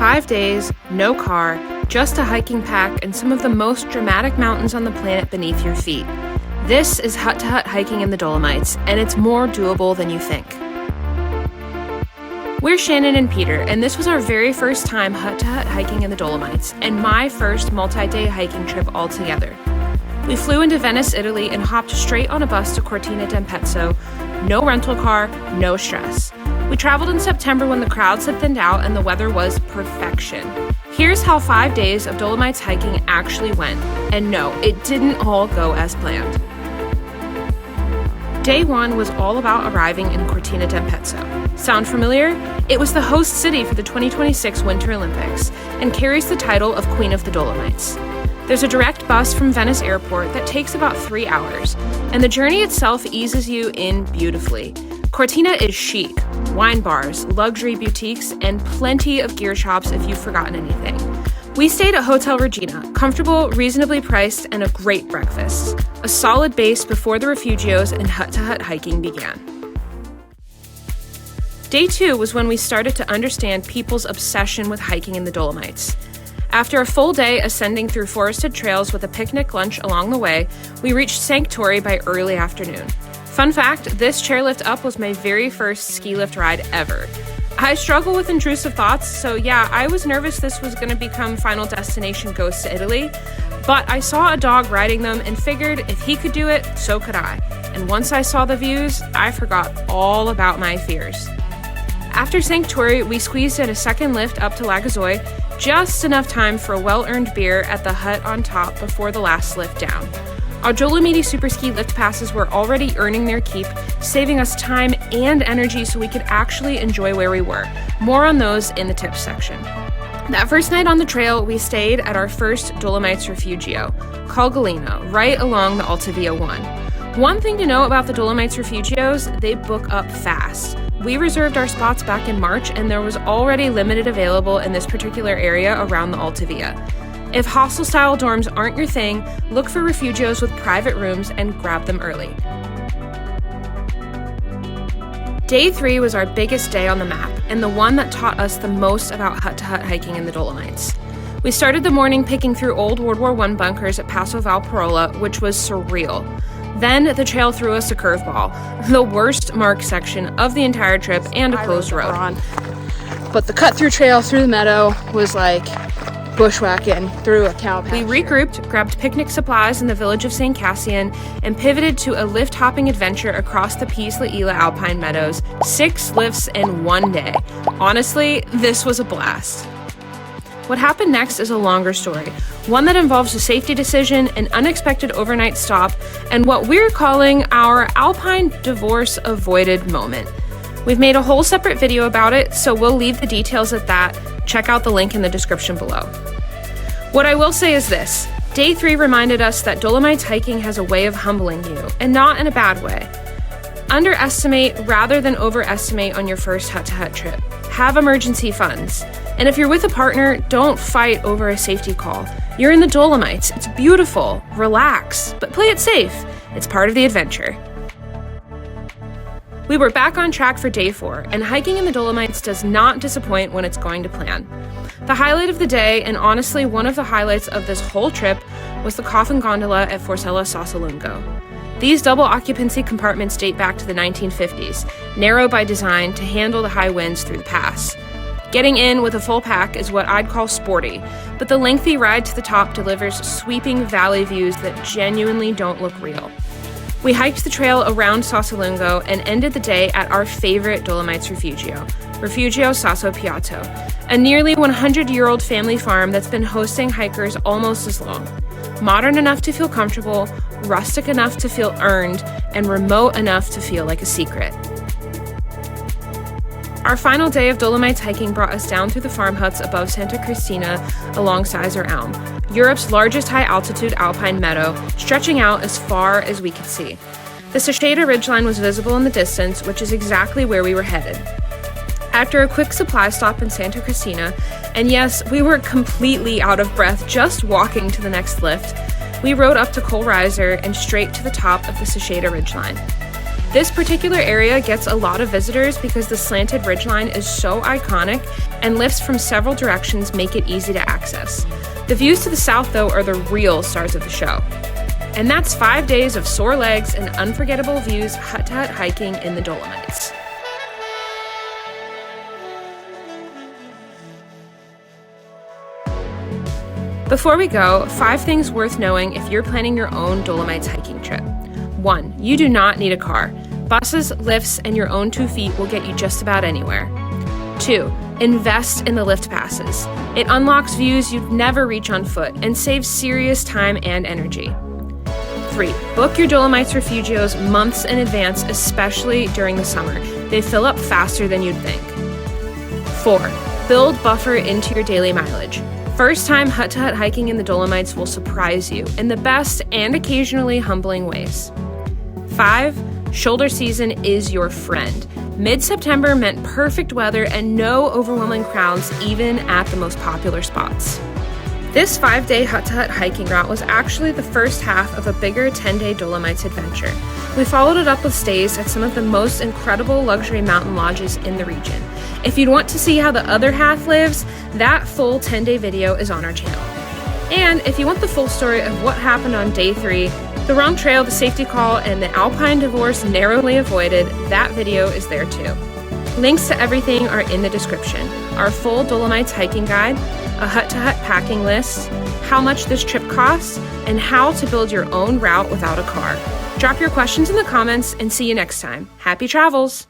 5 days, no car, just a hiking pack, and some of the most dramatic mountains on the planet beneath your feet. This is hut-to-hut hiking in the Dolomites, and it's more doable than you think. We're Shannon and Peter, and this was our very first time hut-to-hut hiking in the Dolomites, and my first multi-day hiking trip altogether. We flew into Venice, Italy, and hopped straight on a bus to Cortina d'Ampezzo. No rental car, no stress. We traveled in September when the crowds had thinned out and the weather was perfection. Here's how 5 days of Dolomites hiking actually went. And no, it didn't all go as planned. Day 1 was all about arriving in Cortina d'Ampezzo. Sound familiar? It was the host city for the 2026 Winter Olympics and carries the title of Queen of the Dolomites. There's a direct bus from Venice Airport that takes about 3 hours, and the journey itself eases you in beautifully. Cortina is chic, wine bars, luxury boutiques, and plenty of gear shops if you've forgotten anything. We stayed at Hotel Regina, comfortable, reasonably priced, and a great breakfast. A solid base before the Rifugios and hut-to-hut hiking began. Day 2 was when we started to understand people's obsession with hiking in the Dolomites. After a full day ascending through forested trails with a picnic lunch along the way, we reached Cinque Torri by early afternoon. Fun fact, this chairlift up was my very first ski lift ride ever. I struggle with intrusive thoughts, so yeah, I was nervous this was going to become Final Destination Goes to Italy, but I saw a dog riding them and figured if he could do it, so could I. And once I saw the views, I forgot all about my fears. After Cinque Torri, we squeezed in a second lift up to Lagazuoi, just enough time for a well-earned beer at the hut on top before the last lift down. Our Dolomiti Superski lift passes were already earning their keep, saving us time and energy so we could actually enjoy where we were. More on those in the tips section. That first night on the trail, we stayed at our first Dolomites Refugio, called Galena, right along the Alta Via 1. One thing to know about the Dolomites Refugios, they book up fast. We reserved our spots back in March, and there was already limited available in this particular area around the Alta Via. If hostel-style dorms aren't your thing, look for refugios with private rooms and grab them early. Day 3 was our biggest day on the map, and the one that taught us the most about hut-to-hut hiking in the Dolomites. We started the morning picking through old World War I bunkers at Passo Valparola, which was surreal. Then the trail threw us a curveball, the worst marked section of the entire trip and a closed road. But the cut-through trail through the meadow was like bushwhacking through a cow pasture. We regrouped, grabbed picnic supplies in the village of St. Cassian, and pivoted to a lift-hopping adventure across the Isla Alpine meadows, 6 lifts in 1 day. Honestly, this was a blast. What happened next is a longer story, one that involves a safety decision, an unexpected overnight stop, and what we're calling our Alpine divorce avoided moment. We've made a whole separate video about it, so we'll leave the details at that. Check out the link in the description below. What I will say is this: Day 3 reminded us that Dolomites hiking has a way of humbling you, and not in a bad way. Underestimate rather than overestimate on your first hut-to-hut trip. Have emergency funds. And if you're with a partner, don't fight over a safety call. You're in the Dolomites. It's beautiful. Relax, but play it safe. It's part of the adventure. We were back on track for Day 4, and hiking in the Dolomites does not disappoint when it's going to plan. The highlight of the day, and honestly one of the highlights of this whole trip, was the Coffin gondola at Forcella Sassolungo. These double occupancy compartments date back to the 1950s, narrow by design to handle the high winds through the pass. Getting in with a full pack is what I'd call sporty, but the lengthy ride to the top delivers sweeping valley views that genuinely don't look real. We hiked the trail around Sassolungo and ended the day at our favorite Dolomites Refugio, Rifugio Sasso Piatto, a nearly 100-year-old family farm that's been hosting hikers almost as long. Modern enough to feel comfortable, rustic enough to feel earned, and remote enough to feel like a secret. Our final day of Dolomites hiking brought us down through the farm huts above Santa Cristina along Seiser Alm, Europe's largest high-altitude alpine meadow, stretching out as far as we could see. The Seceda ridgeline was visible in the distance, which is exactly where we were headed. After a quick supply stop in Santa Cristina, and yes, we were completely out of breath just walking to the next lift, we rode up to Cole Riser and straight to the top of the Seceda ridgeline. This particular area gets a lot of visitors because the slanted ridgeline is so iconic, and lifts from several directions make it easy to access. The views to the south, though, are the real stars of the show. And that's 5 days of sore legs and unforgettable views hut-to-hut hiking in the Dolomites. Before we go, 5 things worth knowing if you're planning your own Dolomites hiking trip. 1. You do not need a car. Buses, lifts, and your own 2 feet will get you just about anywhere. 2. Invest in the lift passes. It unlocks views you'd never reach on foot and saves serious time and energy. 3. Book your Dolomites Rifugios months in advance, especially during the summer. They fill up faster than you'd think. 4. Build buffer into your daily mileage. First-time hut-to-hut hiking in the Dolomites will surprise you in the best and occasionally humbling ways. 5. Shoulder season is your friend. Mid-September meant perfect weather and no overwhelming crowds even at the most popular spots. This 5-day hut-to-hut hiking route was actually the first half of a bigger 10-day Dolomites adventure. We followed it up with stays at some of the most incredible luxury mountain lodges in the region. If you'd want to see how the other half lives, that full 10-day video is on our channel. And if you want the full story of what happened on day 3, the wrong trail, the safety call, and the Alpine divorce narrowly avoided, that video is there too. Links to everything are in the description. Our full Dolomites hiking guide, a hut-to-hut packing list, how much this trip costs, and how to build your own route without a car. Drop your questions in the comments and see you next time. Happy travels!